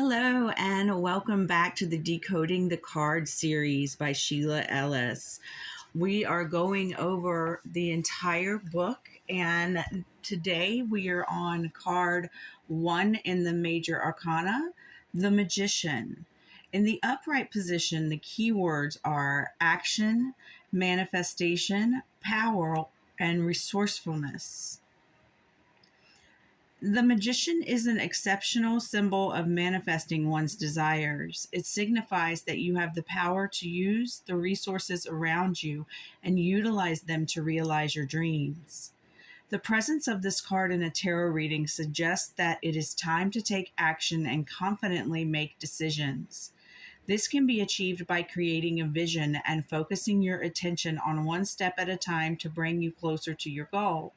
Hello, and welcome back to the Decoding the Card series by Sheila Ellis. We are going over the entire book, and today we are on card 1 in the Major Arcana, the Magician. In the upright position, the keywords are action, manifestation, power, and resourcefulness. The magician is an exceptional symbol of manifesting one's desires. It signifies that you have the power to use the resources around you and utilize them to realize your dreams. The presence of this card in a tarot reading suggests that it is time to take action and confidently make decisions. This can be achieved by creating a vision and focusing your attention on one step at a time to bring you closer to your goal.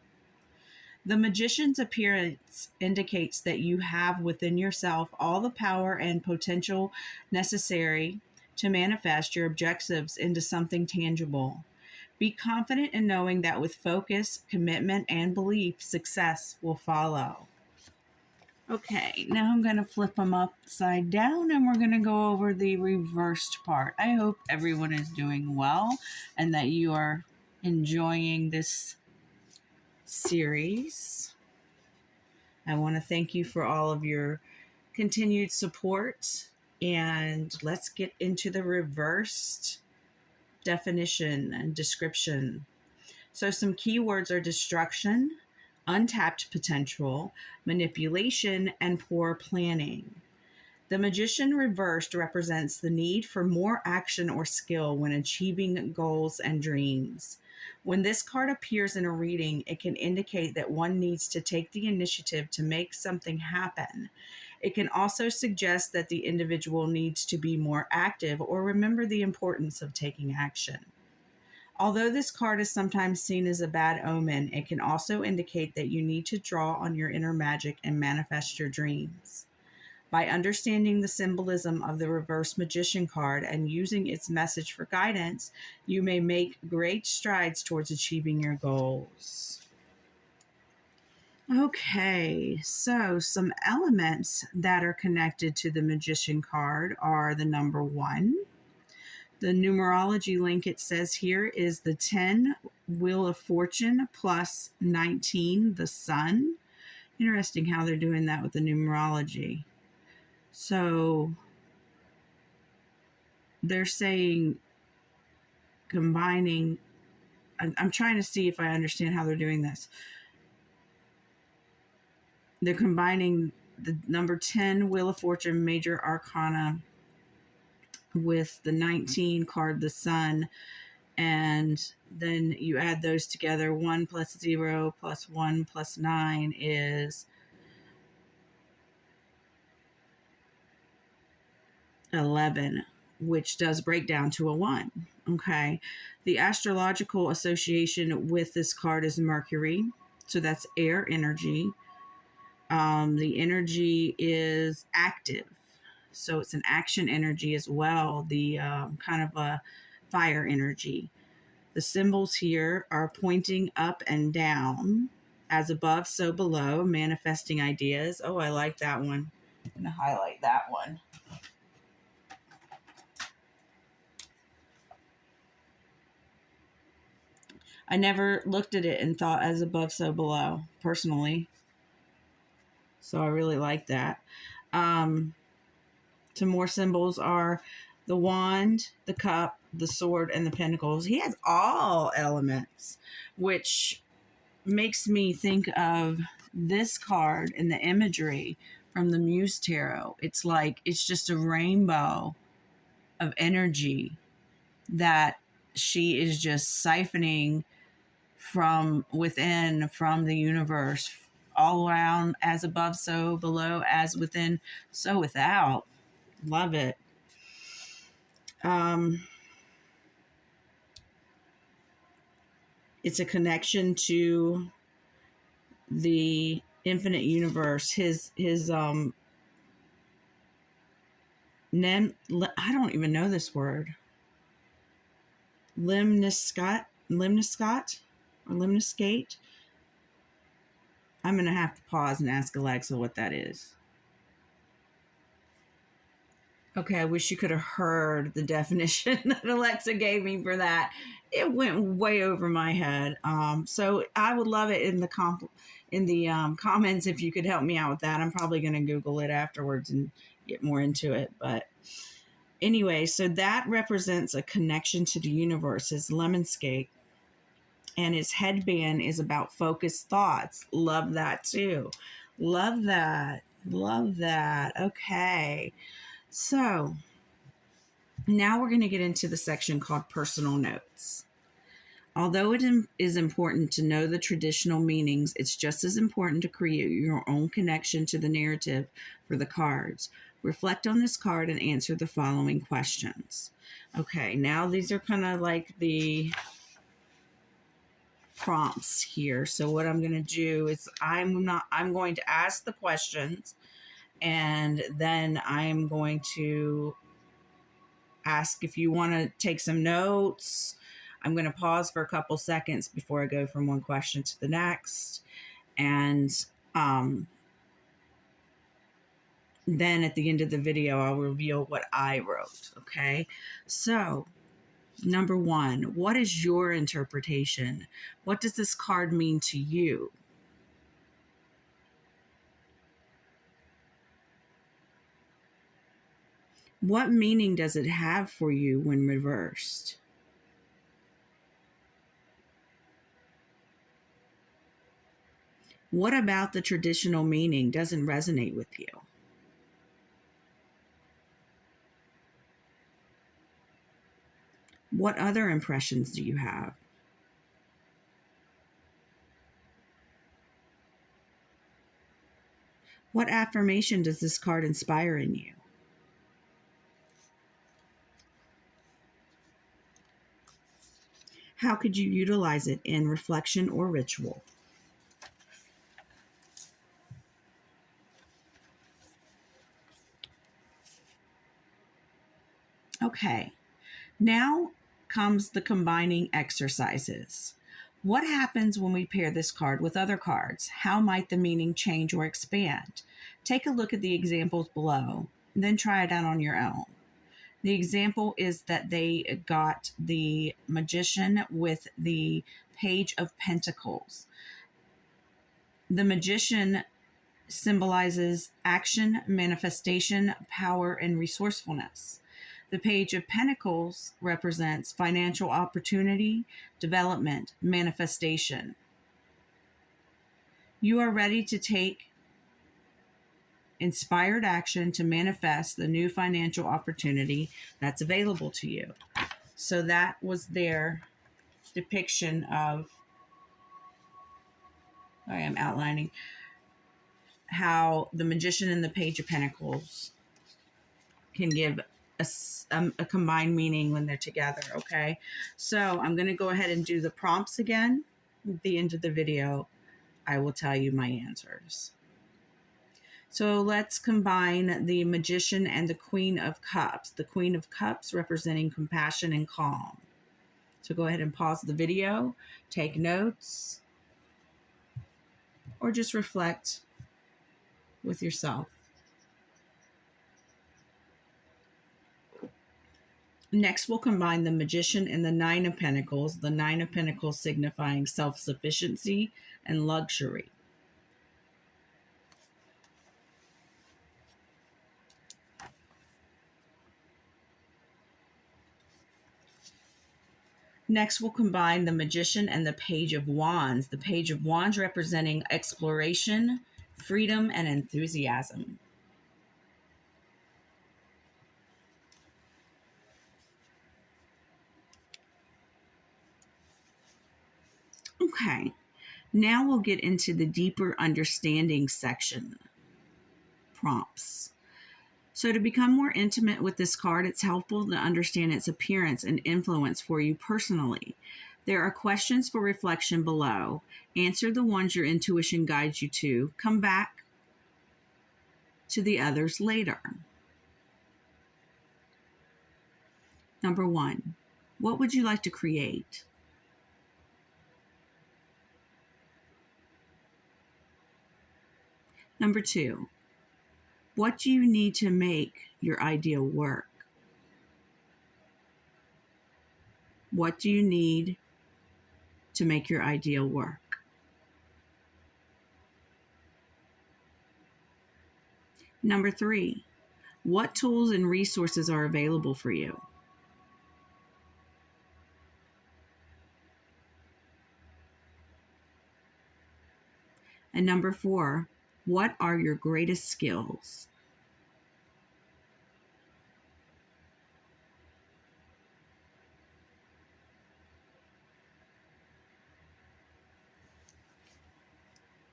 The magician's appearance indicates that you have within yourself all the power and potential necessary to manifest your objectives into something tangible. Be confident in knowing that with focus, commitment, and belief, success will follow. Okay, now I'm going to flip them upside down and we're going to go over the reversed part. I hope everyone is doing well and that you are enjoying this series. I want to thank you for all of your continued support, and let's get into the reversed definition and description. So some keywords are destruction, untapped potential, manipulation, and poor planning. The magician reversed represents the need for more action or skill when achieving goals and dreams. When this card appears in a reading, it can indicate that one needs to take the initiative to make something happen. It can also suggest that the individual needs to be more active or remember the importance of taking action. Although this card is sometimes seen as a bad omen, it can also indicate that you need to draw on your inner magic and manifest your dreams. By understanding the symbolism of the reverse magician card and using its message for guidance, you may make great strides towards achieving your goals. Okay, so some elements that are connected to the magician card are the number 1. The numerology link it says here is the 10 Wheel of Fortune plus 19, the Sun. Interesting how they're doing that with the numerology. So they're saying combining, I'm trying to see if I understand how they're doing this. They're combining the number 10 Wheel of Fortune Major Arcana with the 19 card, the Sun, and then you add those together. 1 plus 0 plus 1 plus 9 is 11, which does break down to a 1. Okay. The astrological association with this card is Mercury. So that's air energy. The energy is active. So it's an action energy as well. The kind of a fire energy. The symbols here are pointing up and down. As above, so below. Manifesting ideas. Oh, I like that one. I'm going to highlight that one. I never looked at it and thought as above, so below, personally. So I really like that. Some more symbols are the wand, the cup, the sword, and the pentacles. He has all elements, which makes me think of this card in the imagery from the Muse Tarot. It's like, it's just a rainbow of energy that she is just siphoning from within, from the universe, all around, as above, so below, as within, so without. Love it. It's a connection to the infinite universe. His I don't even know this word. Limniscate or limniscate. I'm going to have to pause and ask Alexa what that is. Okay, I wish you could have heard the definition that Alexa gave me for that. It went way over my head. So I would love it in the comments if you could help me out with that. I'm probably going to Google it afterwards and get more into it. But anyway, so that represents a connection to the universe. His lemonscape and his headband is about focused thoughts. Love that too. Love that. Love that. Okay. So now we're going to get into the section called personal notes. Although it is important to know the traditional meanings, it's just as important to create your own connection to the narrative for the cards. Reflect on this card and answer the following questions. Okay, now these are kind of like the prompts here. So what I'm going to do is I'm going to ask the questions, and then I'm going to ask if you want to take some notes. I'm going to pause for a couple seconds before I go from one question to the next. And then at the end of the video, I'll reveal what I wrote. Okay. So, number one, what is your interpretation? What does this card mean to you? What meaning does it have for you when reversed? What about the traditional meaning doesn't resonate with you? What other impressions do you have? What affirmation does this card inspire in you? How could you utilize it in reflection or ritual? Okay, now comes the combining exercises. What happens when we pair this card with other cards? How might the meaning change or expand? Take a look at the examples below, and then try it out on your own. The example is that they got the Magician with the Page of Pentacles. The Magician symbolizes action, manifestation, power, and resourcefulness. The Page of Pentacles represents financial opportunity, development, manifestation. You are ready to take inspired action to manifest the new financial opportunity that's available to you. So that was their depiction of, I am outlining how the Magician and the Page of Pentacles can give a combined meaning when they're together. Okay, so I'm going to go ahead and do the prompts again. At the end of the video, I will tell you my answers. So let's combine the Magician and the Queen of Cups. The Queen of Cups representing compassion and calm. So go ahead and pause the video, take notes, or just reflect with yourself. Next, we'll combine the Magician and the Nine of Pentacles, the Nine of Pentacles signifying self-sufficiency and luxury. Next, we'll combine the Magician and the Page of Wands, the Page of Wands representing exploration, freedom, and enthusiasm. Okay, now we'll get into the deeper understanding section, prompts. So to become more intimate with this card, it's helpful to understand its appearance and influence for you personally. There are questions for reflection below. Answer the ones your intuition guides you to. Come back to the others later. Number one, what would you like to create? Number two, What do you need to make your ideal work? What do you need to make your ideal work? Number 3, what tools and resources are available for you? And number 4, what are your greatest skills?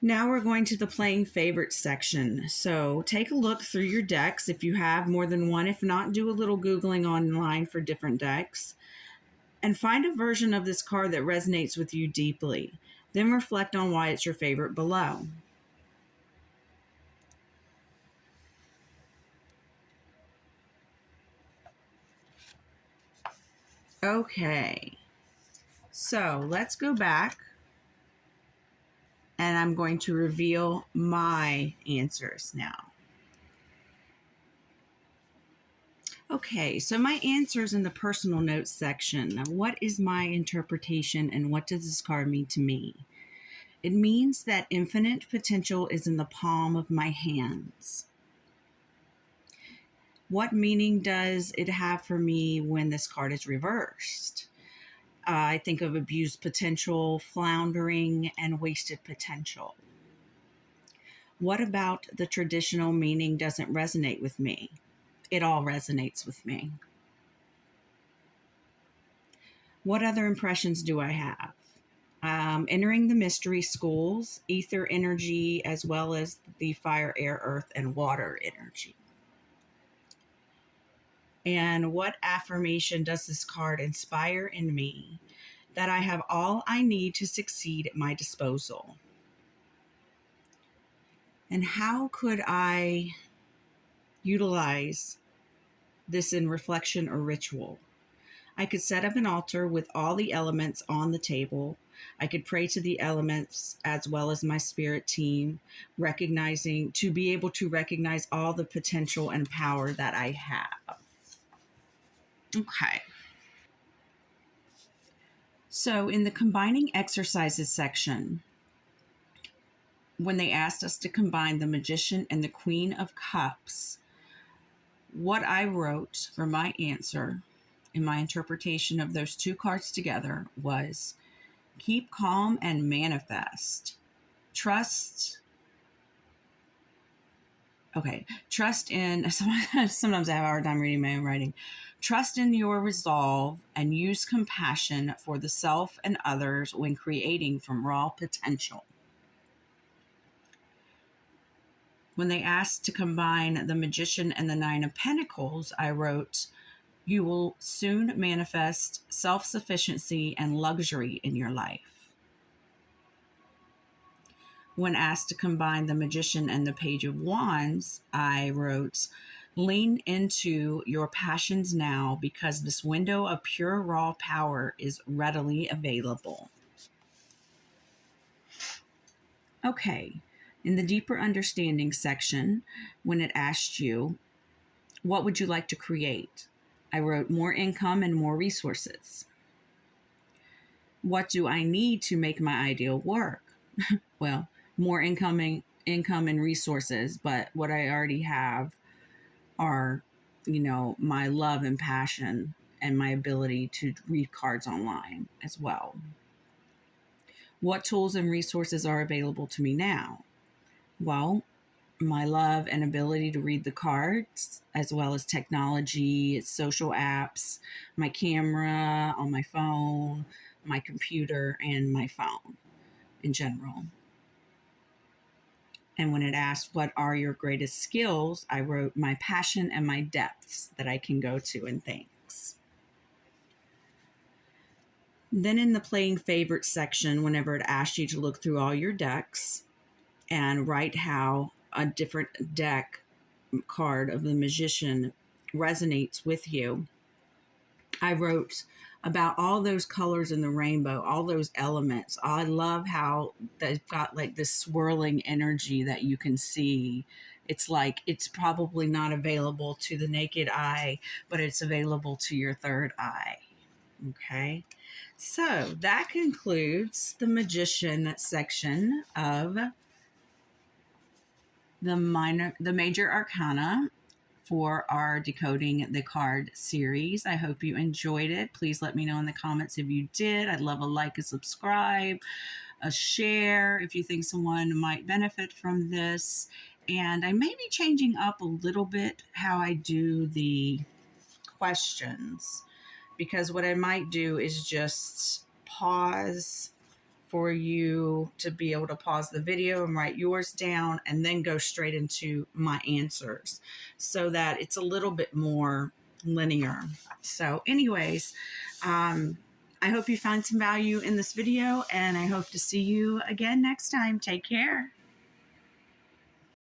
Now we're going to the playing favorites section. So take a look through your decks if you have more than one. If not, do a little Googling online for different decks and find a version of this card that resonates with you deeply. Then reflect on why it's your favorite below. Okay, so let's go back and I'm going to reveal my answers now. Okay, so my answers in the personal notes section. Now, what is my interpretation and what does this card mean to me? It means that infinite potential is in the palm of my hands. What meaning does it have for me when this card is reversed? I think of abused potential, floundering, and wasted potential. What about the traditional meaning doesn't resonate with me? It all resonates with me. What other impressions do I have? Entering the mystery schools, ether energy, as well as the fire, air, earth, and water energy. And what affirmation does this card inspire in me? That I have all I need to succeed at my disposal. And how could I utilize this in reflection or ritual? I could set up an altar with all the elements on the table. I could pray to the elements as well as my spirit team, to be able to recognize all the potential and power that I have. Okay. So in the combining exercises section, when they asked us to combine the Magician and the Queen of Cups, what I wrote for my answer in my interpretation of those two cards together was keep calm and manifest. Trust in, sometimes I have a hard time reading my own writing. Trust in your resolve and use compassion for the self and others when creating from raw potential. When they asked to combine the Magician and the Nine of Pentacles, I wrote, you will soon manifest self-sufficiency and luxury in your life. When asked to combine the Magician and the Page of Wands, I wrote, lean into your passions now because this window of pure raw power is readily available. Okay, in the deeper understanding section, when it asked you, what would you like to create? I wrote more income and more resources. What do I need to make my ideal work? Well, more income and resources, but what I already have are, my love and passion and my ability to read cards online as well. What tools and resources are available to me now? Well, my love and ability to read the cards, as well as technology, social apps, my camera on my phone, my computer, and my phone in general. And when it asked, what are your greatest skills? I wrote my passion and my depths that I can go to in things. Then in the playing favorites section, whenever it asked you to look through all your decks and write how a different deck card of the Magician resonates with you, I wrote about all those colors in the rainbow, all those elements. I love how they've got like this swirling energy that you can see it's like it's probably not available to the naked eye, but it's available to your third eye. Okay, so that concludes the magician section of the major arcana for our Decoding the Card series. I hope you enjoyed it. Please let me know in the comments if you did. I'd love a like, a subscribe, a share if you think someone might benefit from this. And I may be changing up a little bit how I do the questions, because what I might do is just pause for you to be able to pause the video and write yours down and then go straight into my answers so that it's a little bit more linear. So anyways, I hope you find some value in this video, and I hope to see you again next time. Take care.